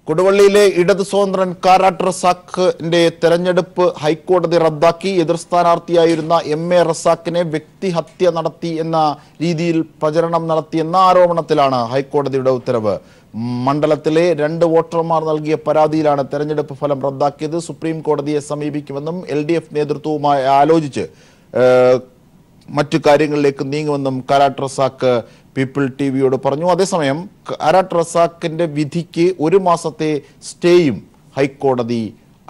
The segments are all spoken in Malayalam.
കൊടുവള്ളിയിലെ ഇടത് സ്വതന്ത്രൻ കാരാട്ട് റസാഖിന്റെ തെരഞ്ഞെടുപ്പ് ഹൈക്കോടതി റദ്ദാക്കി. എതിർ സ്ഥാനാർത്ഥിയായിരുന്ന MA റസാഖിനെ വ്യക്തിഹത്യ നടത്തി എന്ന രീതിയിൽ പ്രചരണം നടത്തിയെന്ന ആരോപണത്തിലാണ് ഹൈക്കോടതിയുടെ ഉത്തരവ്. മണ്ഡലത്തിലെ 2 വോട്ടർമാർ നൽകിയ പരാതിയിലാണ് തെരഞ്ഞെടുപ്പ് ഫലം റദ്ദാക്കിയത്. സുപ്രീം കോടതിയെ സമീപിക്കുമെന്നും LDF നേതൃത്വവുമായി ആലോചിച്ച് മറ്റു കാര്യങ്ങളിലേക്ക് നീങ്ങുമെന്നും കാരാട്ട് റസാഖ് പീപ്പിൾ ടിവിയോട് പറഞ്ഞു. അതേസമയം കാരാട്ട് റസാഖിന്റെ വിധിക്ക് 1 മാസത്തെ സ്റ്റേയും ഹൈക്കോടതി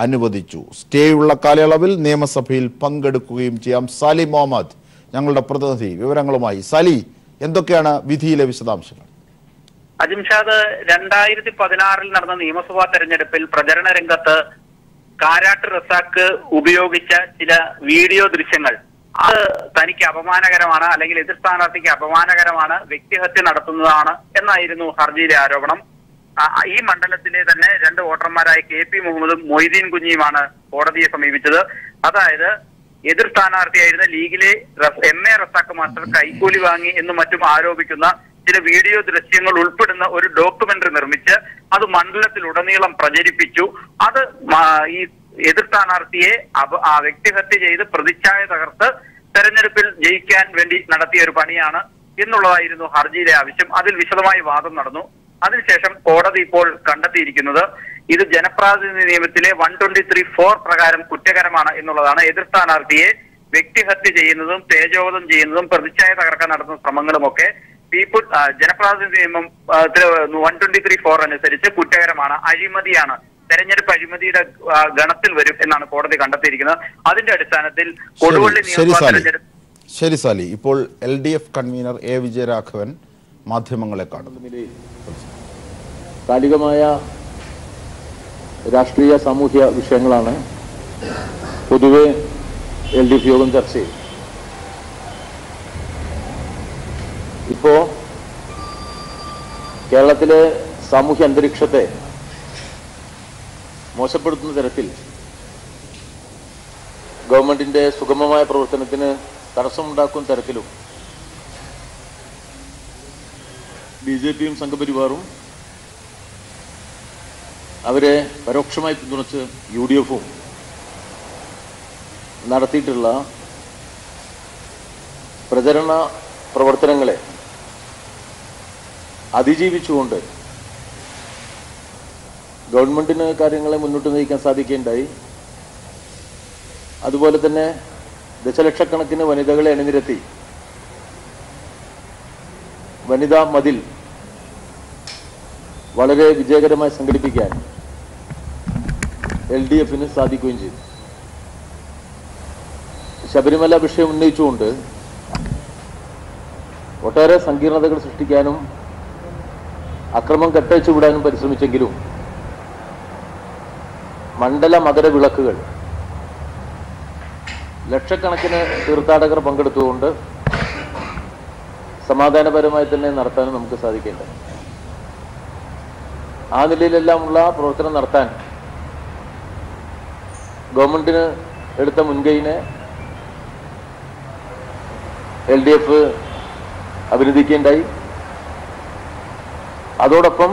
അനുവദിച്ചു. സ്റ്റേയുള്ള കാലയളവിൽ നിയമസഭയിൽ പങ്കെടുക്കുകയും ചെയ്യാം. സാലി മുഹമ്മദ് ഞങ്ങളുടെ പ്രതിനിധി വിവരങ്ങളുമായി. സാലി, എന്തൊക്കെയാണ് വിധിയിലെ വിശദാംശങ്ങൾ? അജിംഷാദ്, 2016 നടന്ന നിയമസഭാ തെരഞ്ഞെടുപ്പിൽ പ്രചരണ രംഗത്ത് കാരാട്ട് റസാഖ് ഉപയോഗിച്ച ചില വീഡിയോ ദൃശ്യങ്ങൾ അത് തനിക്ക് അപമാനകരമാണ്, അല്ലെങ്കിൽ എതിർ സ്ഥാനാർത്ഥിക്ക് അപമാനകരമാണ്, വ്യക്തിഹത്യ നടത്തുന്നതാണ് എന്നായിരുന്നു ഹർജിയിലെ ആരോപണം. ഈ മണ്ഡലത്തിലെ തന്നെ 2 വോട്ടർമാരായ KP മുഹമ്മദും മൊയ്തീൻ കുഞ്ഞിയുമാണ് കോടതിയെ സമീപിച്ചത്. അതായത് എതിർ സ്ഥാനാർത്ഥിയായിരുന്ന ലീഗിലെ MA റസാഖ് മാസ്റ്റർ കൈക്കൂലി വാങ്ങി എന്നും മറ്റും ആരോപിക്കുന്ന ചില വീഡിയോ ദൃശ്യങ്ങൾ ഉൾപ്പെടുന്ന ഒരു ഡോക്യുമെന്ററി നിർമ്മിച്ച് അത് മണ്ഡലത്തിലുടനീളം പ്രചരിപ്പിച്ചു. അത് ഈ എതിർ സ്ഥാനാർത്ഥിയെ വ്യക്തിഹത്യ ചെയ്ത് പ്രതിച്ഛായ തകർത്ത് തെരഞ്ഞെടുപ്പിൽ ജയിക്കാൻ വേണ്ടി നടത്തിയ ഒരു പണിയാണ് എന്നുള്ളതായിരുന്നു ഹർജിയിലെ ആവശ്യം. അതിൽ വിശദമായി വാദം നടന്നു. അതിനുശേഷം കോടതി ഇപ്പോൾ കണ്ടെത്തിയിരിക്കുന്നത് ഇത് ജനപ്രാതിനിധ്യ നിയമത്തിലെ 123(4) പ്രകാരം കുറ്റകരമാണ് എന്നുള്ളതാണ്. എതിർ സ്ഥാനാർത്ഥിയെ വ്യക്തിഹത്യ ചെയ്യുന്നതും തേജോവധം ചെയ്യുന്നതും പ്രതിച്ഛായ തകർക്കാൻ നടത്തുന്ന ശ്രമങ്ങളുമൊക്കെ ജനപ്രാതിനിധ്യ നിയമം 123(4) അനുസരിച്ച് കുറ്റകരമാണ്, അഴിമതിയാണ്, തെരഞ്ഞെടുപ്പ് അഴിമതിയുടെ ഗണത്തിൽ വരും എന്നാണ് കോടതി കണ്ടെത്തിയിരിക്കുന്നത്. അതിന്റെ അടിസ്ഥാനത്തിൽ കൊടുവള്ളി നിയമസഭാ തെരഞ്ഞെടുപ്പ്. ശരി സാലി, ഇപ്പോൾ LDF കൺവീനർ A വിജയരാഘവൻ മാധ്യമങ്ങളെ കാണുന്നു. കാലികമായ രാഷ്ട്രീയ സാമൂഹ്യ വിഷയങ്ങളാണ് പൊതുവെ LDF യോഗം ചർച്ച ചെയ്യും. ഇപ്പോ കേരളത്തിലെ സാമൂഹ്യ അന്തരീക്ഷത്തെ മോശപ്പെടുത്തുന്ന തരത്തിൽ ഗവൺമെന്റിന്റെ സുഗമമായ പ്രവർത്തനത്തിന് തടസ്സമുണ്ടാക്കുന്ന തരത്തിലും BJPയും സംഘപരിവാറും അവരെ പരോക്ഷമായി പിന്തുണച്ച് UDFും നടത്തിയിട്ടുള്ള പ്രചരണ പ്രവർത്തനങ്ങളെ അതിജീവിച്ചുകൊണ്ട് ഗവൺമെന്റിന് കാര്യങ്ങളെ മുന്നോട്ട് നയിക്കാൻ സാധിക്കുകയുണ്ടായി. അതുപോലെ തന്നെ ദശലക്ഷക്കണക്കിന് വനിതകളെ അണിനിരത്തി വനിതാ മതിൽ വളരെ വിജയകരമായി സംഘടിപ്പിക്കാൻ LDFന് സാധിക്കുകയും ചെയ്തു. ശബരിമല വിഷയം ഉന്നയിച്ചുകൊണ്ട് ഒട്ടേറെ സങ്കീർണതകൾ സൃഷ്ടിക്കാനും അക്രമം കെട്ടഴിച്ചു വിടാനും പരിശ്രമിച്ചെങ്കിലും മണ്ഡല മകരവിളക്കുകൾ ലക്ഷക്കണക്കിന് തീർത്ഥാടകർ പങ്കെടുത്തുകൊണ്ട് സമാധാനപരമായി തന്നെ നടത്താനും നമുക്ക് സാധിക്കേണ്ടത്. ആ നിലയിലെല്ലാമുള്ള പ്രവർത്തനം നടത്താൻ ഗവൺമെന്റിന് എടുത്ത മുൻകൈനെ LDF അഭിനന്ദിക്കുകയുണ്ടായി. അതോടൊപ്പം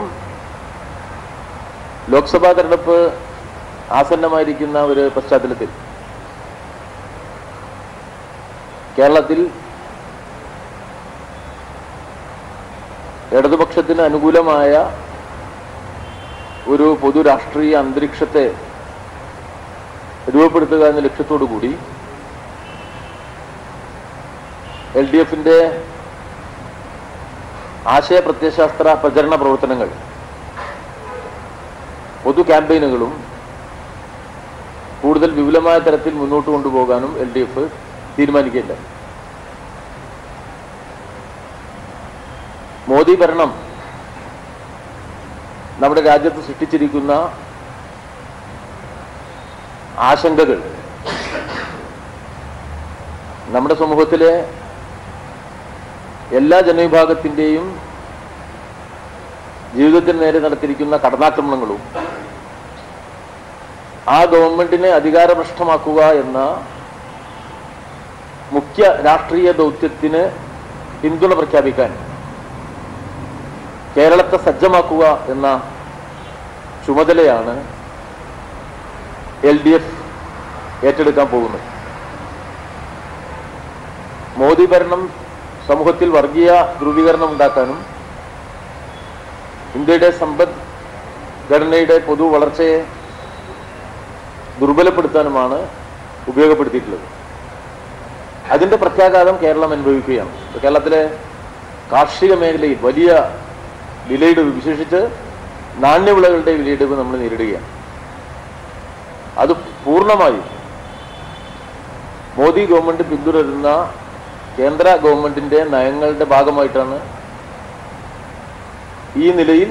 ലോക്സഭാ തെരഞ്ഞെടുപ്പ് ആസന്നമായിരിക്കുന്ന ഒരു പശ്ചാത്തലത്തിൽ കേരളത്തിൽ ഇടതുപക്ഷത്തിന് അനുകൂലമായ ഒരു പൊതു രാഷ്ട്രീയ അന്തരീക്ഷത്തെ രൂപപ്പെടുത്തുക എന്ന ലക്ഷ്യത്തോടു കൂടി LDFന്റെ ആശയ പ്രത്യയശാസ്ത്ര പ്രചരണ പ്രവർത്തനങ്ങൾ, പൊതു ക്യാമ്പയിനുകളും കൂടുതൽ വിപുലമായ തരത്തിൽ മുന്നോട്ട് കൊണ്ടുപോകാനും LDF തീരുമാനിക്കുകയുണ്ടായി. മോദി ഭരണം നമ്മുടെ രാജ്യത്ത് സൃഷ്ടിച്ചിരിക്കുന്ന ആശങ്കകൾ നമ്മുടെ സമൂഹത്തിലെ എല്ലാ ജനവിഭാഗത്തിൻ്റെയും ജീവിതത്തിന് നേരെ നടത്തിയിരിക്കുന്ന കടന്നാക്രമണങ്ങളും ആ ഗവൺമെന്റിനെ അധികാരഭ്രഷ്ടമാക്കുക എന്ന മുഖ്യ രാഷ്ട്രീയ ദൗത്യത്തിന് പിന്തുണ പ്രഖ്യാപിക്കാൻ കേരളത്തെ സജ്ജമാക്കുക എന്ന ചുമതലയാണ് LDF ഏറ്റെടുക്കാൻ പോകുന്നത്. മോദി ഭരണം സമൂഹത്തിൽ വർഗീയ ധ്രുവീകരണം ഉണ്ടാക്കാനും ഇന്ത്യയുടെ സമ്പദ്ഘടനയുടെ പൊതു വളർച്ചയെ ദുർബലപ്പെടുത്താനുമാണ് ഉപയോഗപ്പെടുത്തിയിട്ടുള്ളത്. അതിന്റെ പ്രത്യാഘാതം കേരളം അനുഭവിക്കുകയാണ്. കേരളത്തിലെ കാർഷിക മേഖലയിൽ വലിയ വിലയിടിവ്, വിശേഷിച്ച് നാണ്യവിളകളുടെ വിലയിടിവ് നമ്മൾ നേരിടുകയാണ്. അത് പൂർണ്ണമായും മോദി ഗവൺമെന്റ് പിന്തുടരുന്ന കേന്ദ്ര ഗവൺമെന്റിന്റെ നയങ്ങളുടെ ഭാഗമായിട്ടാണ് ഈ നിലയിൽ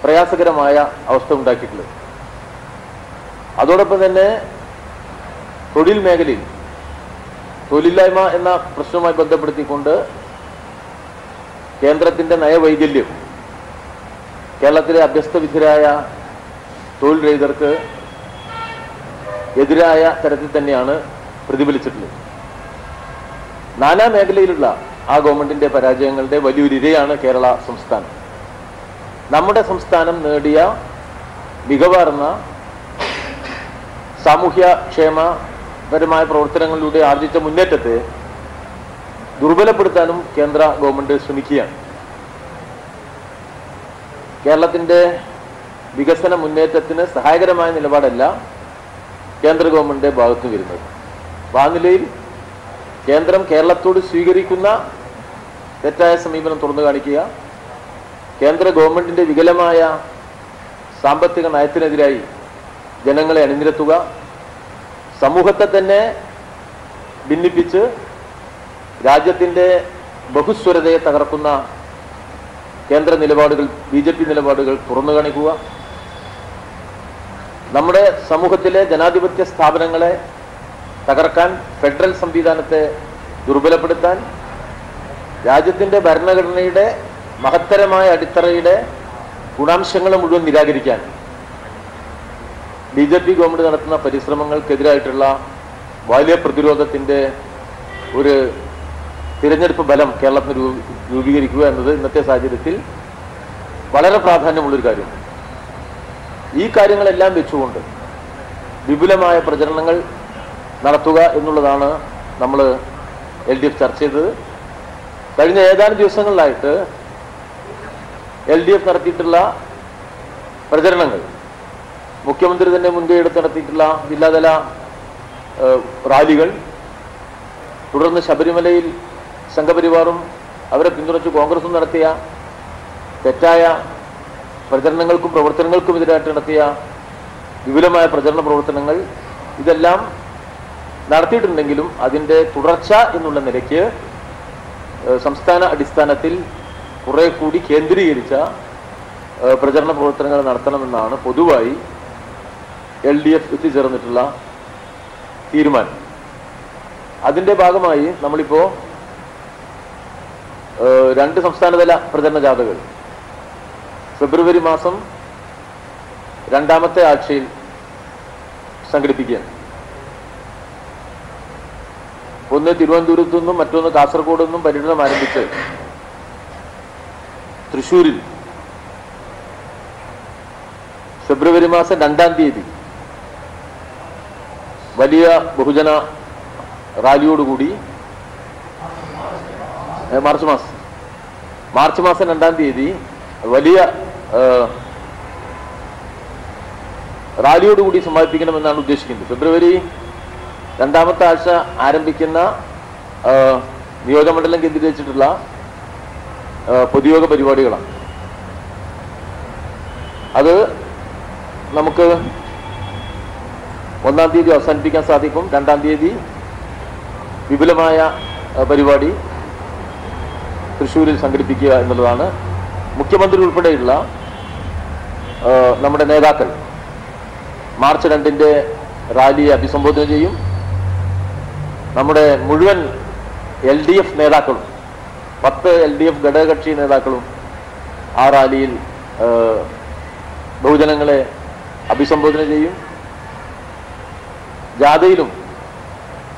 പ്രയാസകരമായ അവസ്ഥ ഉണ്ടാക്കിയിട്ടുള്ളത്. അതോടൊപ്പം തന്നെ തൊഴിൽ മേഖലയിൽ തൊഴിലില്ലായ്മ എന്ന പ്രശ്നവുമായി ബന്ധപ്പെടുത്തിക്കൊണ്ട് കേന്ദ്രത്തിന്റെ നയവൈകല്യം കേരളത്തിലെ അഭ്യസ്തവിദ്യരായ തൊഴിൽ രഹിതർക്ക് എതിരായ തരത്തിൽ തന്നെയാണ് പ്രതിഫലിച്ചിട്ടുള്ളത്. നാനാ മേഖലയിലുള്ള ആ ഗവൺമെന്റിന്റെ പരാജയങ്ങളുടെ വലിയൊരു ഇരയാണ് കേരള സംസ്ഥാനം. നമ്മുടെ സംസ്ഥാനം നേടിയ മികവാർന്ന സാമൂഹ്യക്ഷേമപരമായ പ്രവർത്തനങ്ങളിലൂടെ ആർജിച്ച മുന്നേറ്റത്തെ ദുർബലപ്പെടുത്താനും കേന്ദ്ര ഗവൺമെന്റ് ശ്രമിക്കുകയാണ്. കേരളത്തിന്റെ വികസന മുന്നേറ്റത്തിന് സഹായകരമായ നിലപാടല്ല കേന്ദ്ര ഗവൺമെന്റിന്റെ ഭാഗത്ത് വരുന്നത്. ആ നിലയിൽ കേന്ദ്രം കേരളത്തോട് സ്വീകരിക്കുന്ന തെറ്റായ സമീപനം തുറന്നു കാണിക്കുക, കേന്ദ്ര ഗവൺമെന്റിന്റെ വികലമായ സാമ്പത്തിക നയത്തിനെതിരായി ജനങ്ങളെ അണിനിരത്തുക, സമൂഹത്തെ തന്നെ ഭിന്നിപ്പിച്ച് രാജ്യത്തിന്റെ ബഹുസ്വരതയെ തകർക്കുന്ന കേന്ദ്ര നിലപാടുകൾ, BJP നിലപാടുകൾ തുറന്നു കാണിക്കുക, നമ്മുടെ സമൂഹത്തിലെ ജനാധിപത്യ സ്ഥാപനങ്ങളെ തകർക്കാൻ, ഫെഡറൽ സംവിധാനത്തെ ദുർബലപ്പെടുത്താൻ, രാജ്യത്തിന്റെ ഭരണഘടനയുടെ മഹത്തരമായ അടിത്തറയുടെ ഗുണാംശങ്ങളെ മുഴുവൻ നിരാകരിക്കാൻ BJP ഗവൺമെന്റ് നടത്തുന്ന പരിശ്രമങ്ങൾക്കെതിരായിട്ടുള്ള വലിയ പ്രതിരോധത്തിന്റെ ഒരു തിരഞ്ഞെടുപ്പ് ബലം കേരളത്തിന് രൂപീകരിക്കുക എന്നത് ഇന്നത്തെ സാഹചര്യത്തിൽ വളരെ പ്രാധാന്യമുള്ളൊരു കാര്യമാണ്. ഈ കാര്യങ്ങളെല്ലാം വെച്ചുകൊണ്ട് വിപുലമായ പ്രചരണങ്ങൾ നടത്തുക എന്നുള്ളതാണ് നമ്മൾ LDF ചർച്ച ചെയ്തത്. കഴിഞ്ഞ ഏതാനും ദിവസങ്ങളിലായിട്ട് LDF നടത്തിയിട്ടുള്ള പ്രചരണങ്ങൾ, മുഖ്യമന്ത്രി തന്നെ മുൻകൈയെടുത്ത് നടത്തിയിട്ടുള്ള ജില്ലാതല റാലികൾ, തുടർന്ന് ശബരിമലയിൽ സംഘപരിവാറും അവരെ പിന്തുണച്ച് കോൺഗ്രസും നടത്തിയ തെറ്റായ പ്രചരണങ്ങൾക്കും പ്രവർത്തനങ്ങൾക്കും എതിരായിട്ട് നടത്തിയ വിപുലമായ പ്രചരണ പ്രവർത്തനങ്ങൾ, ഇതെല്ലാം നടത്തിയിട്ടുണ്ടെങ്കിലും അതിൻ്റെ തുടർച്ച എന്നുള്ള നിലയ്ക്ക് സംസ്ഥാന അടിസ്ഥാനത്തിൽ കുറെ കൂടി കേന്ദ്രീകരിച്ച പ്രചരണ പ്രവർത്തനങ്ങൾ നടത്തണമെന്നാണ് പൊതുവായി LDF എത്തിച്ചേർന്നിട്ടുള്ള തീരുമാനം. അതിൻ്റെ ഭാഗമായി നമ്മളിപ്പോൾ 2 സംസ്ഥാനതല പ്രചരണ ജാഥകൾ ഫെബ്രുവരി മാസം 2ാമത്തെ ആഴ്ചയിൽ സംഘടിപ്പിക്കുകയാണ്. ഒന്ന് തിരുവനന്തപുരത്തു നിന്നും മറ്റൊന്ന് കാസർഗോഡ് നിന്നും പര്യടനം ആരംഭിച്ച് തൃശ്ശൂരിൽ ഫെബ്രുവരി മാസം 2ാം തീയതി വലിയ ബഹുജന റാലിയോടുകൂടി, മാർച്ച് മാസം 2ാം തീയതി വലിയ റാലിയോടുകൂടി സമാപിപ്പിക്കണമെന്നാണ് ഉദ്ദേശിക്കുന്നത്. ഫെബ്രുവരി 2ാമത്തെ ആഴ്ച ആരംഭിക്കുന്ന നിയോജകമണ്ഡലം കേന്ദ്രീകരിച്ചിട്ടുള്ള പൊതുയോഗ പരിപാടികളാണ്. അത് നമുക്ക് 1ാം തീയതി അവസാനിപ്പിക്കാൻ സാധിക്കും. 2ാം തീയതി വിപുലമായ പരിപാടി തൃശ്ശൂരിൽ സംഘടിപ്പിക്കുക എന്നുള്ളതാണ്. മുഖ്യമന്ത്രി ഉൾപ്പെടെയുള്ള നമ്മുടെ നേതാക്കൾ മാർച്ച് 2ന്റെ റാലിയെ അഭിസംബോധന ചെയ്യും. നമ്മുടെ മുഴുവൻ LDF നേതാക്കളും 10 LDF ഘടകകക്ഷി നേതാക്കളും ആ റാലിയിൽ ബഹുജനങ്ങളെ അഭിസംബോധന ചെയ്യും. ജാഥയിലും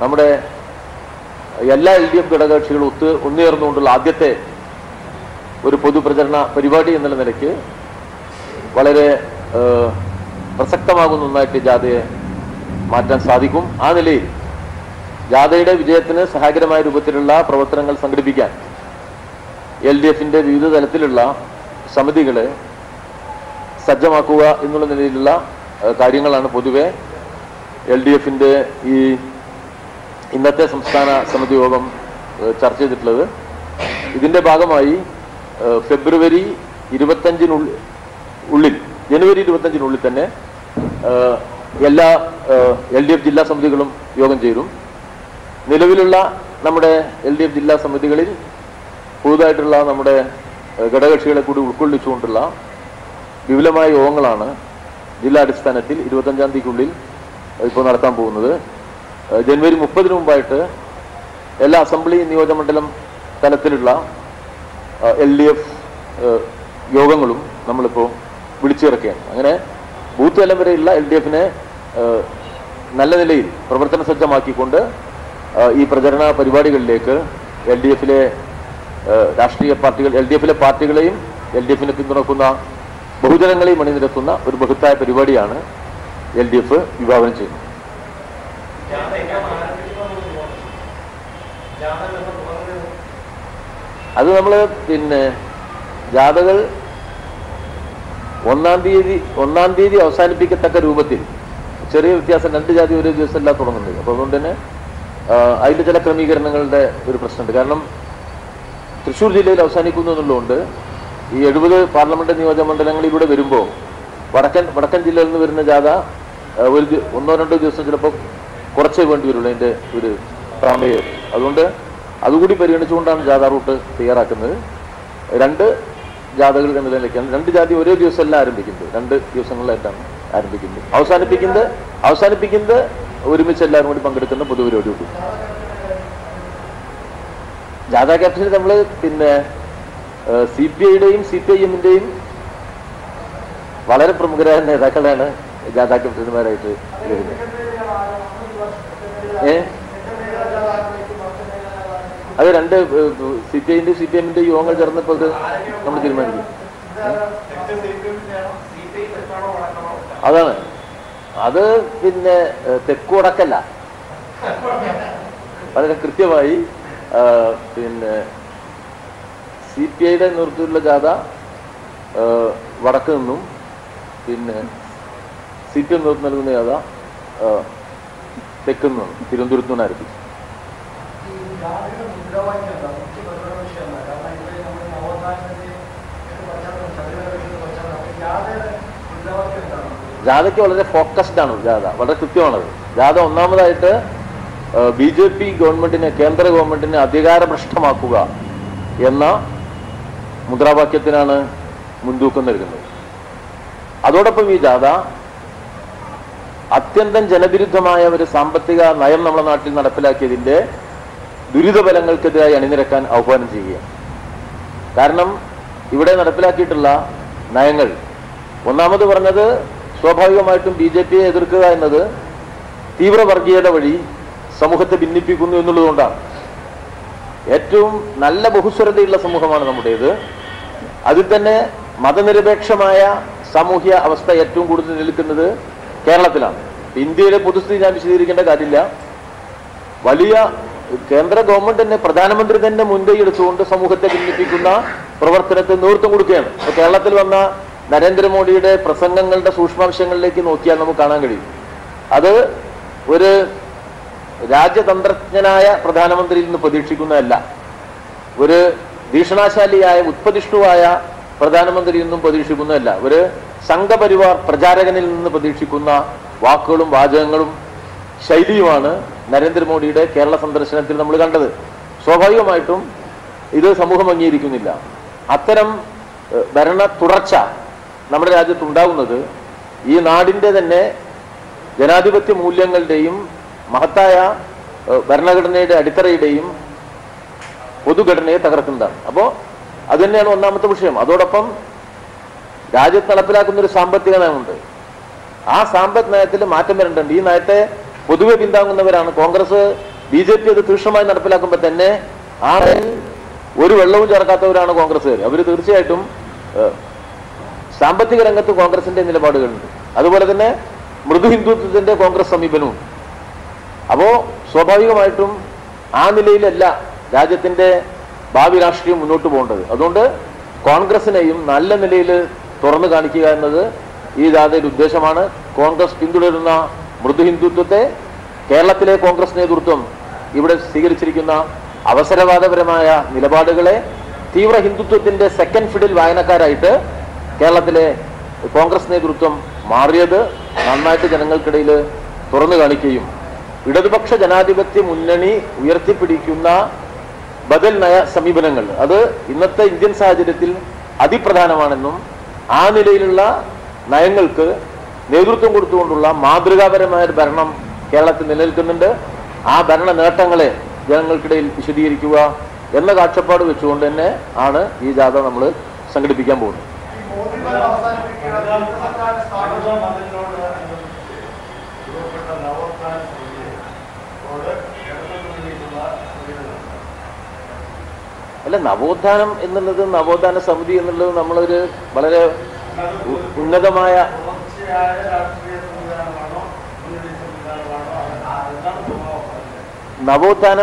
നമ്മുടെ എല്ലാ LDF ഘടകകക്ഷികളും ഒന്നുചേർന്നുകൊണ്ടുള്ള ആദ്യത്തെ ഒരു പൊതുപ്രചരണ പരിപാടി എന്നുള്ള നിലയ്ക്ക് വളരെ പ്രസക്തമാകുന്ന ഒന്നായിട്ട് ജാഥയെ മാറ്റാൻ സാധിക്കും. ആ നിലയിൽ ജാഥയുടെ വിജയത്തിന് സഹായകരമായ രൂപത്തിലുള്ള പ്രവർത്തനങ്ങൾ സംഘടിപ്പിക്കാൻ LDFന്റെ വിവിധ തലത്തിലുള്ള സമിതികളെ സജ്ജമാക്കുക എന്നുള്ള നിലയിലുള്ള കാര്യങ്ങളാണ് പൊതുവെ LDFന്റെ ഈ ഇന്നത്തെ സംസ്ഥാന സമിതി യോഗം ചർച്ച ചെയ്തിട്ടുള്ളത്. ഇതിന്റെ ഭാഗമായി ഫെബ്രുവരി 25-നുള്ളിൽ ജനുവരി 25-നുള്ളിൽ തന്നെ എല്ലാ LDF ജില്ലാ സമിതികളും യോഗം ചേരും. നിലവിലുള്ള നമ്മുടെ LDF ജില്ലാ സമിതികളിൽ പുതുതായിട്ടുള്ള നമ്മുടെ ഘടകകക്ഷികളെ കൂടി ഉൾക്കൊള്ളിച്ചുകൊണ്ടുള്ള വിപുലമായ യോഗങ്ങളാണ് ജില്ലാടിസ്ഥാനത്തിൽ 25-ാം തീയതിക്കുള്ളിൽ ഇപ്പോൾ നടത്താൻ പോകുന്നത്. ജനുവരി 30-ന് മുമ്പായിട്ട് എല്ലാ അസംബ്ലി നിയോജകമണ്ഡലം തലത്തിലുള്ള LDF യോഗങ്ങളും നമ്മളിപ്പോൾ വിളിച്ചിറക്കുകയാണ്. അങ്ങനെ ബൂത്ത് തലം വരെയുള്ള LDFനെ നല്ല നിലയിൽ പ്രവർത്തന സജ്ജമാക്കിക്കൊണ്ട് ഈ പ്രചരണ പരിപാടികളിലേക്ക് LDFലെ രാഷ്ട്രീയ പാർട്ടികൾ, LDFലെ പാർട്ടികളെയും LDFനെ പിന്തുണക്കുന്ന ബഹുജനങ്ങളെയും അണിനിരത്തുന്ന ഒരു ബൃഹത്തായ പരിപാടിയാണ് LDF വിഭാവനം ചെയ്യുന്നത്. അത് നമ്മൾ ജാഥകൾ ഒന്നാം തീയതി അവസാനിപ്പിക്കത്തക്ക രൂപത്തിൽ ചെറിയ വ്യത്യാസം, 2 ജാതി ഒരു ദിവസമല്ല തുടങ്ങുന്നത്. അപ്പോൾ അതുകൊണ്ട് തന്നെ അതിൻ്റെ ചില ക്രമീകരണങ്ങളുടെ ഒരു പ്രശ്നമുണ്ട്. കാരണം തൃശ്ശൂർ ജില്ലയിൽ അവസാനിക്കുന്നു എന്നുള്ളതുകൊണ്ട് ഈ 70 പാർലമെന്റ് നിയോജക മണ്ഡലങ്ങളിലൂടെ വരുമ്പോൾ വടക്കൻ ജില്ലയിൽ നിന്ന് വരുന്ന ജാഥ 1-2 ദിവസം ചിലപ്പോൾ കുറച്ചേ വേണ്ടി വരുള്ളൂ അതിൻ്റെ ഒരു പ്രാമേയം. അതുകൊണ്ട് അതുകൂടി പരിഗണിച്ചുകൊണ്ടാണ് ജാഥ റൂട്ട് തയ്യാറാക്കുന്നത്. 2 ജാഥകൾ എന്ന നിലയ്ക്കാണ്. 2 ജാതി ഒരേ ദിവസമല്ല ആരംഭിക്കുന്നത്, 2 ദിവസങ്ങളിലായിട്ടാണ് ആരംഭിക്കുന്നത്. അവസാനിപ്പിക്കുന്നത് ഒരുമിച്ച് എല്ലാവരും കൂടി പങ്കെടുക്കുന്ന പൊതുപരിപാടിയോട്. ജാഥ ക്യാപ്റ്റനിൽ നമ്മൾ CPIയുടെയും CPIMന്റെയും വളരെ പ്രമുഖരായ നേതാക്കളാണ് ജാഥ ക്യാപ്റ്റന്മാരായിട്ട് വരുന്നത്. അത് 2 CPIന്റെയും CPIMന്റെയും യോഗങ്ങൾ ചേർന്നപ്പോൾ നമ്മൾ തീരുമാനിക്കും. അതാണ് അത് തെക്ക് വടക്കല്ല, വളരെ കൃത്യമായി CPIയുടെ നേതൃത്വത്തിലുള്ള ജാഥ വടക്ക് നിന്നും CPM നേതൃത്വം നൽകുന്ന ജാഥ തെക്ക് നിന്നും തിരുവനന്തപുരത്ത് നിന്ന് ആരംഭിച്ചു. ജാഥയ്ക്ക് വളരെ ഫോക്കസ്ഡ് ആണ്. ജാഥ വളരെ കൃത്യമാണത്. ജാഥ ഒന്നാമതായിട്ട് BJP ഗവൺമെന്റിനെ, കേന്ദ്ര ഗവൺമെന്റിനെ അധികാരഭ്രഷ്ടമാക്കുക എന്ന മുദ്രാവാക്യത്തിനാണ് മുൻതൂക്കം നൽകുന്നത്. അതോടൊപ്പം ഈ ജാഥ അത്യന്തം ജനവിരുദ്ധമായ ഒരു സാമ്പത്തിക നയം നമ്മുടെ നാട്ടിൽ നടപ്പിലാക്കിയതിന്റെ ദുരിതഫലങ്ങൾക്കെതിരായി അണിനിരക്കാൻ ആഹ്വാനം ചെയ്യുകയാണ്. കാരണം ഇവിടെ നടപ്പിലാക്കിയിട്ടുള്ള നയങ്ങൾ, ഒന്നാമത് പറഞ്ഞത് സ്വാഭാവികമായിട്ടും BJPയെ എതിർക്കുക എന്നത് തീവ്രവർഗീയത വഴി സമൂഹത്തെ ഭിന്നിപ്പിക്കുന്നു എന്നുള്ളതുകൊണ്ടാണ്. ഏറ്റവും നല്ല ബഹുസ്വരതയുള്ള സമൂഹമാണ് നമ്മുടേത്. അതിൽ തന്നെ മതനിരപേക്ഷമായ സാമൂഹ്യ അവസ്ഥ ഏറ്റവും കൂടുതൽ നിലനിൽക്കുന്നത് കേരളത്തിലാണ്. ഇന്ത്യയിലെ പൊതുസ്ഥിതി ഞാൻ വിശദീകരിക്കേണ്ട കാര്യമില്ല. വലിയ കേന്ദ്ര ഗവൺമെന്റ് തന്നെ, പ്രധാനമന്ത്രി തന്നെ മുൻകൈ എടുത്തുകൊണ്ട് സമൂഹത്തെ ഭിന്നിപ്പിക്കുന്ന പ്രവർത്തനത്തിന് നേതൃത്വം കൊടുക്കുകയാണ്. ഇപ്പൊ കേരളത്തിൽ വന്ന നരേന്ദ്രമോദിയുടെ പ്രസംഗങ്ങളുടെ സൂക്ഷ്മാംശങ്ങളിലേക്ക് നോക്കിയാൽ നമുക്ക് കാണാൻ കഴിയും. അത് ഒരു രാജ്യതന്ത്രജ്ഞനായ പ്രധാനമന്ത്രിയിൽ നിന്ന് പ്രതീക്ഷിക്കുന്നതല്ല, ഒരു ഭീഷണാശാലിയായ ഉത്പതിഷ്ണുവായ പ്രധാനമന്ത്രിയിൽ നിന്നും പ്രതീക്ഷിക്കുന്നതല്ല, ഒരു സംഘപരിവാർ പ്രചാരകനിൽ നിന്ന് പ്രതീക്ഷിക്കുന്ന വാക്കുകളും വാചകങ്ങളും ശൈലിയുമാണ് നരേന്ദ്രമോദിയുടെ കേരള സന്ദർശനത്തിൽ നമ്മൾ കണ്ടത്. സ്വാഭാവികമായിട്ടും ഇത് സമൂഹം അംഗീകരിക്കുന്നില്ല. അത്തരം ഭരണ തുടർച്ച നമ്മുടെ രാജ്യത്തുണ്ടാകുന്നത് ഈ നാടിൻ്റെ തന്നെ ജനാധിപത്യ മൂല്യങ്ങളുടെയും മഹത്തായ ഭരണഘടനയുടെ അടിത്തറയുടെയും പൊതുഘടനയെ തകർക്കുന്നതാണ്. അപ്പോൾ അത് തന്നെയാണ് ഒന്നാമത്തെ വിഷയം. അതോടൊപ്പം രാജ്യത്ത് നടപ്പിലാക്കുന്ന ഒരു സാമ്പത്തിക നയമുണ്ട്. ആ സാമ്പത്തിക നയത്തിൽ മാറ്റം വരേണ്ടതുണ്ട്. ഈ നയത്തെ പൊതുവെ പിന്താങ്ങുന്നവരാണ് കോൺഗ്രസ്. BJP അത് തീക്ഷണമായി നടപ്പിലാക്കുമ്പോൾ തന്നെ ആ ഒരു വെള്ളവും ചേർക്കാത്തവരാണ് കോൺഗ്രസ്സുകാർ. അവർ തീർച്ചയായിട്ടും സാമ്പത്തിക രംഗത്ത് കോൺഗ്രസിന്റെ നിലപാടുകളുണ്ട്. അതുപോലെ തന്നെ മൃദു ഹിന്ദുത്വത്തിന്റെ കോൺഗ്രസ് സമീപനവും. അപ്പോ സ്വാഭാവികമായിട്ടും ആ നിലയിലല്ല രാജ്യത്തിന്റെ ഭാവി രാഷ്ട്രീയം മുന്നോട്ട് പോകേണ്ടത്. അതുകൊണ്ട് കോൺഗ്രസിനെയും നല്ല നിലയിൽ തുറന്നു കാണിക്കുക എന്നത് ഈ ജാഥയുടെ ഉദ്ദേശമാണ്. കോൺഗ്രസ് പിന്തുടരുന്ന മൃദു ഹിന്ദുത്വത്തെ കേരളത്തിലെ കോൺഗ്രസ് നേതൃത്വം ഇവിടെ സ്വീകരിച്ചിരിക്കുന്ന അവസരവാദപരമായ നിലപാടുകളെ തീവ്ര ഹിന്ദുത്വത്തിന്റെ സെക്കൻഡ് ഫിഡിൽ വായനക്കാരായിട്ട് കേരളത്തിലെ കോൺഗ്രസ് നേതൃത്വം മാറിയത് നന്നായിട്ട് ജനങ്ങൾക്കിടയിൽ തുറന്നു കാണിക്കുകയും ഇടതുപക്ഷ ജനാധിപത്യ മുന്നണി ഉയർത്തിപ്പിടിക്കുന്ന ബദൽ നയ സമീപനങ്ങൾ അത് ഇന്നത്തെ ഇന്ത്യൻ സാഹചര്യത്തിൽ അതിപ്രധാനമാണെന്നും ആ നിലയിലുള്ള നയങ്ങൾക്ക് നേതൃത്വം കൊടുത്തുകൊണ്ടുള്ള മാതൃകാപരമായ ഒരു ഭരണം കേരളത്തിൽ നിലനിൽക്കുന്നുണ്ട്. ആ ഭരണ നേട്ടങ്ങളെ ജനങ്ങൾക്കിടയിൽ വിശദീകരിക്കുക എന്ന കാഴ്ചപ്പാട് വെച്ചുകൊണ്ട് തന്നെ ആണ് ഈ ജാഥ നമ്മൾ സംഘടിപ്പിക്കാൻ പോകുന്നത്. അല്ല, നവോത്ഥാനം എന്നുള്ളത്, നവോത്ഥാന സമിതി എന്നുള്ളത് നമ്മളൊരു വളരെ ഉന്നതമായ നവോത്ഥാന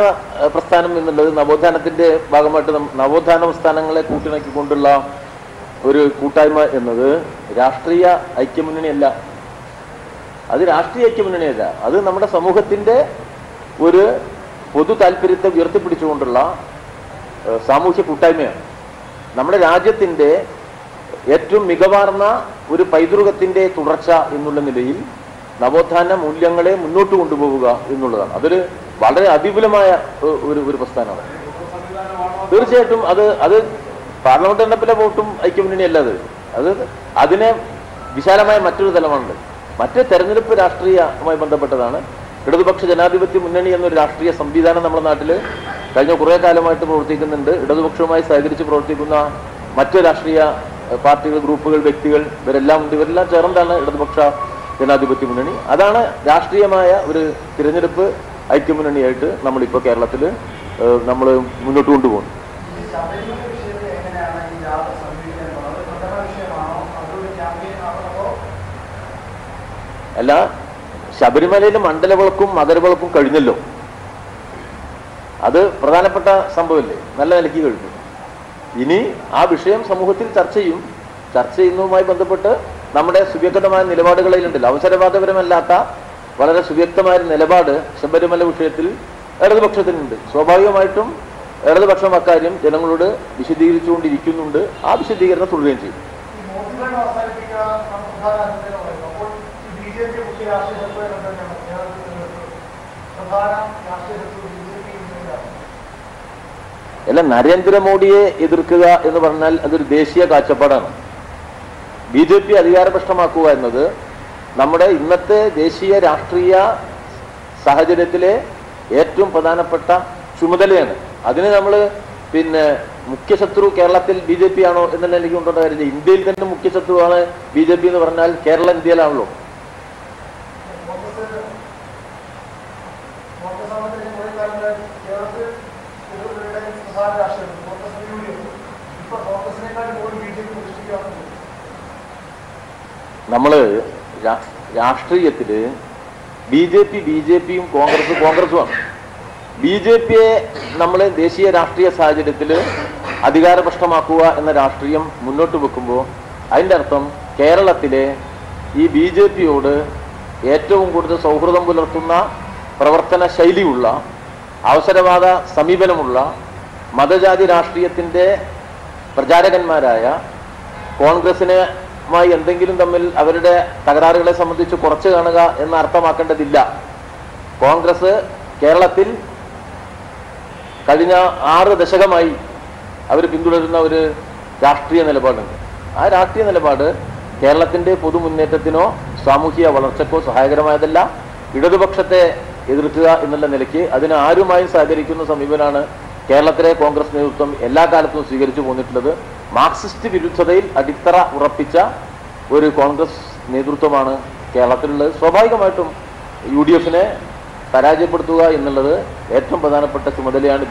പ്രസ്ഥാനം എന്നുള്ളത് നവോത്ഥാനത്തിന്റെ ഭാഗമായിട്ട് നവോത്ഥാന പ്രസ്ഥാനങ്ങളെ കൂട്ടിണക്കിക്കൊണ്ടുള്ള ഒരു കൂട്ടായ്മ എന്നത് രാഷ്ട്രീയ ഐക്യമുന്നണിയല്ല. അത് രാഷ്ട്രീയ ഐക്യമുന്നണിയല്ല, അത് നമ്മുടെ സമൂഹത്തിന്റെ ഒരു പൊതു താല്പര്യത്തെ ഉയർത്തിപ്പിടിച്ചുകൊണ്ടുള്ള സാമൂഹ്യ കൂട്ടായ്മയാണ്. നമ്മുടെ രാജ്യത്തിന്റെ ഏറ്റവും മികവാർന്ന ഒരു പൈതൃകത്തിന്റെ തുടർച്ച എന്നുള്ള നിലയിൽ നവോത്ഥാന മൂല്യങ്ങളെ മുന്നോട്ട് കൊണ്ടുപോവുക എന്നുള്ളതാണ്. അതൊരു വളരെ അതിവിപുലമായ ഒരു പ്രസ്ഥാനമാണ്. തീർച്ചയായിട്ടും അത് പാർലമെന്റ് തെരഞ്ഞെടുപ്പിലെ വോട്ടും ഐക്യമുന്നണിയല്ല. അത് അതിനെ വിശാലമായ മറ്റൊരു തലമുണ്ട്. മറ്റ് തെരഞ്ഞെടുപ്പ് രാഷ്ട്രീയവുമായി ബന്ധപ്പെട്ടതാണ്. ഇടതുപക്ഷ ജനാധിപത്യ മുന്നണി എന്നൊരു രാഷ്ട്രീയ സംവിധാനം നമ്മുടെ നാട്ടിൽ കഴിഞ്ഞ കുറേ കാലമായിട്ട് പ്രവർത്തിക്കുന്നുണ്ട്. ഇടതുപക്ഷവുമായി സഹകരിച്ച് പ്രവർത്തിക്കുന്ന മറ്റ് രാഷ്ട്രീയ പാർട്ടികൾ, ഗ്രൂപ്പുകൾ, വ്യക്തികൾ ഇവരെല്ലാം ഉണ്ട്. ഇവരെല്ലാം ചേർന്നാണ് ഇടതുപക്ഷ ജനാധിപത്യ മുന്നണി. അതാണ് രാഷ്ട്രീയമായ ഒരു തിരഞ്ഞെടുപ്പ് ഐക്യമുന്നണിയായിട്ട് നമ്മളിപ്പോൾ കേരളത്തിൽ നമ്മൾ മുന്നോട്ട് കൊണ്ടുപോകുന്നു. അല്ല, ശബരിമലയിലെ മണ്ഡലവിളക്കും മകരവിളക്കും കഴിഞ്ഞല്ലോ. അത് പ്രധാനപ്പെട്ട സംഭവമല്ലേ, നല്ല നിലയ്ക്ക് കഴിഞ്ഞു. ഇനി ആ വിഷയം സമൂഹത്തിൽ ചർച്ച ചെയ്യുന്നതുമായി ബന്ധപ്പെട്ട് നമ്മുടെ സുവ്യക്തമായ നിലപാടുകളിലുണ്ടല്ലോ. അവസരവാദപരമല്ലാത്ത വളരെ സുവ്യക്തമായ നിലപാട് ശബരിമല വിഷയത്തിൽ ഇടതുപക്ഷത്തിനുണ്ട്. സ്വാഭാവികമായിട്ടും ഇടതുപക്ഷം അക്കാര്യം ജനങ്ങളോട് വിശദീകരിച്ചുകൊണ്ടിരിക്കുന്നുണ്ട്. ആ വിശദീകരണം തുടരുകയും ചെയ്യും. അല്ല, നരേന്ദ്രമോദിയെ എതിർക്കുക എന്ന് പറഞ്ഞാൽ അതൊരു ദേശീയ കാഴ്ചപ്പാടാണ്. BJP അധികാരഭ്രഷ്ടമാക്കുക എന്നത് നമ്മുടെ ഇന്നത്തെ ദേശീയ രാഷ്ട്രീയ സാഹചര്യത്തിലെ ഏറ്റവും പ്രധാനപ്പെട്ട ചുമതലയാണ്. അതിന് നമ്മൾ മുഖ്യശത്രു കേരളത്തിൽ BJP ആണോ എന്നുള്ള എനിക്ക് കൊണ്ടുള്ള കാര്യമില്ല. ഇന്ത്യയിൽ തന്നെ മുഖ്യശത്രുവാണ് BJP എന്ന് പറഞ്ഞാൽ കേരളം ഇന്ത്യയിലാണല്ലോ. നമ്മള് രാഷ്ട്രീയത്തില് BJPയും കോൺഗ്രസുമാണ്. BJPയെ നമ്മൾ ദേശീയ രാഷ്ട്രീയ സാഹചര്യത്തിൽ അധികാരഭ്രഷ്ടമാക്കുക എന്ന രാഷ്ട്രീയം മുന്നോട്ട് വെക്കുമ്പോൾ അതിൻ്റെ അർത്ഥം കേരളത്തിലെ ഈ BJPയോട് ഏറ്റവും കൂടുതൽ സൗഹൃദം പുലർത്തുന്ന പ്രവർത്തന ശൈലിയുള്ള, അവസരവാദ സമീപനമുള്ള, മതജാതി രാഷ്ട്രീയത്തിൻ്റെ പ്രചാരകന്മാരായ കോൺഗ്രസിനുമായി എന്തെങ്കിലും തമ്മിൽ അവരുടെ തകരാറുകളെ സംബന്ധിച്ച് കുറച്ച് കാണുക എന്ന് അർത്ഥമാക്കേണ്ടതില്ല. കോൺഗ്രസ് കേരളത്തിൽ കഴിഞ്ഞ 6 ദശകമായി അവർ പിന്തുടരുന്ന ഒരു രാഷ്ട്രീയ നിലപാടുണ്ട്. ആ രാഷ്ട്രീയ നിലപാട് കേരളത്തിൻ്റെ പൊതുമുന്നേറ്റത്തിനോ സാമൂഹിക വളർച്ചക്കോ സഹായകരമായതല്ല. ഇടതുപക്ഷത്തെ എതിർക്കുക എന്നുള്ള നിലയ്ക്ക് അതിന് ആരുമായും സഹകരിക്കുന്ന സമീപനമാണ് കേരളത്തിലെ കോൺഗ്രസ് നേതൃത്വം എല്ലാ കാലത്തും സ്വീകരിച്ചു പോന്നിട്ടുള്ളത്. മാർക്സിസ്റ്റ് വിരുദ്ധതയിൽ അടിത്തറ ഉറപ്പിച്ച ഒരു കോൺഗ്രസ് നേതൃത്വമാണ് കേരളത്തിലുള്ളത്. സ്വാഭാവികമായിട്ടും UDFനെ പരാജയപ്പെടുത്തുക എന്നുള്ളത് ഏറ്റവും പ്രധാനപ്പെട്ട ചുമതലയാണ്.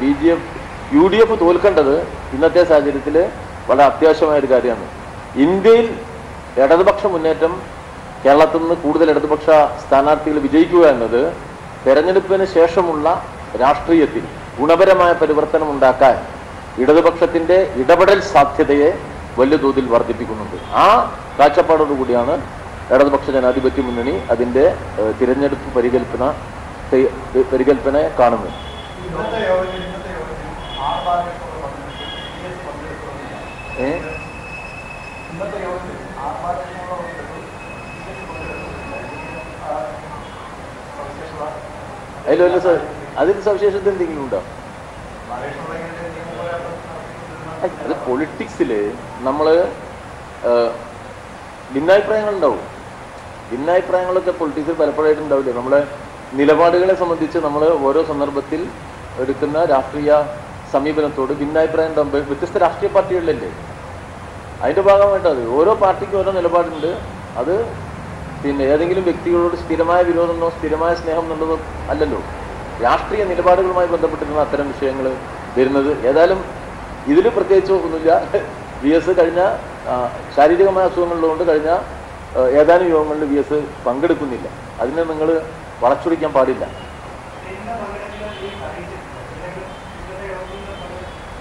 UDF തോൽക്കേണ്ടത് ഇന്നത്തെ സാഹചര്യത്തിൽ വളരെ അത്യാവശ്യമായ ഒരു കാര്യമാണ്. ഇന്ത്യയിൽ ഇടതുപക്ഷ മുന്നേറ്റം കേരളത്തിൽ നിന്ന് കൂടുതൽ ഇടതുപക്ഷ സ്ഥാനാർത്ഥികൾ വിജയിക്കുക എന്നത് തെരഞ്ഞെടുപ്പിന് ശേഷമുള്ള രാഷ്ട്രീയത്തിൽ ഗുണപരമായ പരിവർത്തനം ഉണ്ടാക്കാൻ ഇടതുപക്ഷത്തിന്റെ ഇടപെടൽ സാധ്യതയെ വലിയ തോതിൽ വർദ്ധിപ്പിക്കുന്നുണ്ട്. ആ കാഴ്ചപ്പാടോടുകൂടിയാണ് ഇടതുപക്ഷ ജനാധിപത്യ മുന്നണി അതിന്റെ തിരഞ്ഞെടുപ്പ് പരികൽപ്പനയെ കാണുന്നത്. അതിന് സവിശേഷത എന്തെങ്കിലും ഉണ്ടോ? അത് പൊളിറ്റിക്സില് നമ്മള് ഭിന്നാഭിപ്രായങ്ങൾ ഉണ്ടാവും. ഭിന്നാഭിപ്രായങ്ങളൊക്കെ പൊളിറ്റിക്സിൽ പലപ്പോഴായിട്ട് ഉണ്ടാവില്ലേ. നമ്മളെ നിലപാടുകളെ സംബന്ധിച്ച് നമ്മൾ ഓരോ സന്ദർഭത്തിൽ എടുക്കുന്ന രാഷ്ട്രീയ സമീപനത്തോട് ഭിന്നാഭിപ്രായം ഉണ്ടാകുമ്പോൾ വ്യത്യസ്ത രാഷ്ട്രീയ പാർട്ടികളിലല്ലേ, അതിന്റെ ഭാഗമായിട്ട് അത് ഓരോ പാർട്ടിക്കും ഓരോ നിലപാടുണ്ട്. അത് പിന്നെ ഏതെങ്കിലും വ്യക്തികളോട് സ്ഥിരമായ വിരോധമോ സ്ഥിരമായ സ്നേഹം എന്നുള്ളതോ അല്ലല്ലോ. രാഷ്ട്രീയ നിലപാടുകളുമായി ബന്ധപ്പെട്ടിരുന്ന അത്തരം വിഷയങ്ങൾ വരുന്നത്. ഏതായാലും ഇതിൽ പ്രത്യേകിച്ച് ഒന്നുമില്ല. VS കഴിഞ്ഞ ശാരീരികമായ അസുഖങ്ങളുള്ളതുകൊണ്ട് കഴിഞ്ഞ ഏതാനും യോഗങ്ങളിൽ VS പങ്കെടുക്കുന്നില്ല. അതിനെ നിങ്ങൾ വളച്ചൊടിക്കാൻ പാടില്ല.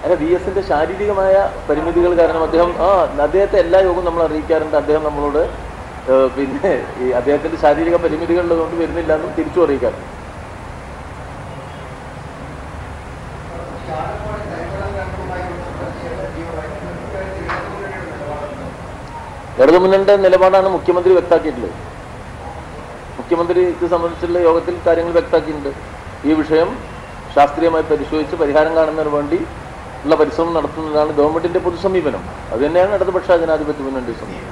അല്ല, VSന്റെ ശാരീരികമായ പരിമിതികൾ കാരണം അദ്ദേഹത്തെ എല്ലാ യോഗവും നമ്മൾ അറിയിക്കാറുണ്ട്. അദ്ദേഹം നമ്മളോട് പിന്നെ ഈ അദ്ദേഹത്തിന്റെ ശാരീരിക പരിമിതികളുള്ളതുകൊണ്ട് വരുന്നില്ല എന്നും തിരിച്ചു അറിയിക്കാറുണ്ട്. ഇടതുമുന്നണിയുടെ നിലപാടാണ് മുഖ്യമന്ത്രി വ്യക്തമാക്കിയിട്ടുള്ളത്. മുഖ്യമന്ത്രി ഇത് സംബന്ധിച്ചുള്ള യോഗത്തിൽ കാര്യങ്ങൾ വ്യക്തമാക്കിയിട്ടുണ്ട്. ഈ വിഷയം ശാസ്ത്രീയമായി പരിശോധിച്ച് പരിഹാരം കാണുന്നതിന് വേണ്ടി ഉള്ള പരിശ്രമം നടത്തുന്നതാണ് ഗവൺമെന്റിന്റെ പൊതുസമീപനം. അത് തന്നെയാണ് ഇടതുപക്ഷ ജനാധിപത്യ മുന്നണിയുടെ സമീപനം.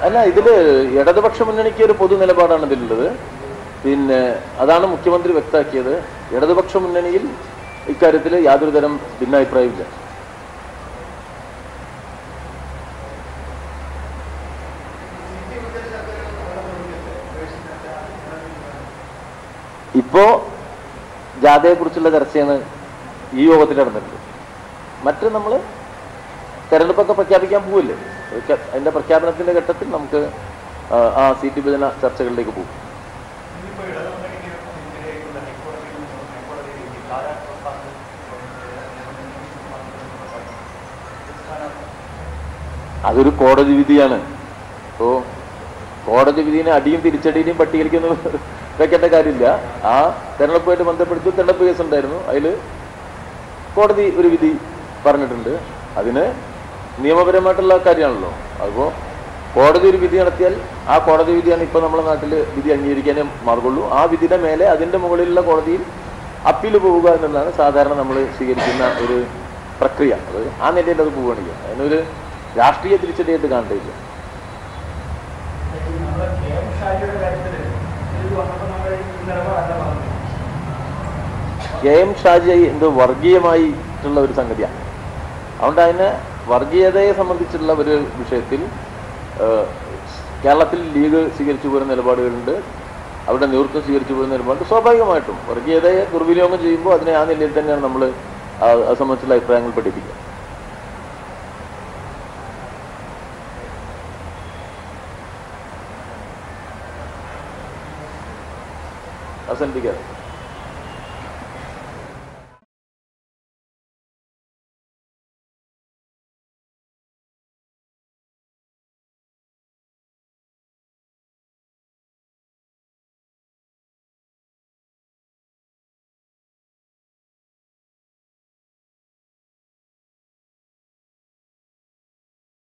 അല്ല, ഇതില് ഇടതുപക്ഷ മുന്നണിക്ക് ഒരു പൊതു നിലപാടാണ് ഇതിലുള്ളത്. പിന്നെ അതാണ് മുഖ്യമന്ത്രി വ്യക്തമാക്കിയത്. ഇടതുപക്ഷ മുന്നണിയിൽ ഇക്കാര്യത്തിൽ യാതൊരു തരം ഭിന്നാഭിപ്രായമില്ല. ഇപ്പോ ജാഥയെ കുറിച്ചുള്ള ചർച്ചയാണ് ഈ യോഗത്തിൽ നടന്നിട്ടുണ്ട്. മറ്റ് നമ്മൾ തെരഞ്ഞെടുപ്പൊക്കെ പ്രഖ്യാപിക്കാൻ പോവില്ലേ, അതിന്റെ പ്രഖ്യാപനത്തിന്റെ ഘട്ടത്തിൽ നമുക്ക് ആ സീറ്റ് വിഭജന ചർച്ചകളിലേക്ക് പോകും. അതൊരു കോടതി വിധിയാണ്. അപ്പോ കോടതി വിധിനെ അടിയും തിരിച്ചടിയും പട്ടികയിലേക്കൊന്നും വെക്കേണ്ട കാര്യമില്ല. ആ തെരഞ്ഞെടുപ്പുമായിട്ട് ബന്ധപ്പെടുത്തി തെരഞ്ഞെടുപ്പ് കേസ് ഉണ്ടായിരുന്നു. അതിൽ കോടതി ഒരു വിധി പറഞ്ഞിട്ടുണ്ട്. അതിന് നിയമപരമായിട്ടുള്ള കാര്യമാണല്ലോ. അപ്പോൾ കോടതി ഒരു വിധി നടത്തിയാൽ ആ കോടതി വിധിയാണ് ഇപ്പോൾ നമ്മുടെ നാട്ടിൽ വിധി അംഗീകരിക്കാനേ മാർഗുള്ളൂ. ആ വിധിയുടെ മേലെ അതിൻ്റെ മുകളിലുള്ള കോടതിയിൽ അപ്പീൽ പോവുക എന്നുള്ളതാണ് സാധാരണ നമ്മൾ സ്വീകരിക്കുന്ന ഒരു പ്രക്രിയ. അത് ആ നിലയിൽ അത് പോവുകയാണെങ്കിൽ അതിനൊരു രാഷ്ട്രീയ തിരിച്ചടിയായിട്ട് കാണേണ്ടില്ല. KM ഷാജി എന്തോ വർഗീയമായിട്ടുള്ള ഒരു സംഗതിയാണ്. അതുകൊണ്ട് അതിനെ വർഗീയതയെ സംബന്ധിച്ചുള്ള ഒരു വിഷയത്തിൽ കേരളത്തിൽ ലീഗ് സ്വീകരിച്ചു പോരുന്ന നിലപാടുകളുണ്ട്, അവരുടെ നേതൃത്വം സ്വീകരിച്ചു പോരുന്ന നിലപാട്. സ്വാഭാവികമായിട്ടും വർഗീയതയെ ദുർവിനിയോഗം ചെയ്യുമ്പോൾ അതിനെ ആ നിലയിൽ തന്നെയാണ് നമ്മൾ അത് സംബന്ധിച്ചുള്ള അഭിപ്രായങ്ങൾ പഠിപ്പിക്കുക. അവസാനിപ്പിക്കാറ്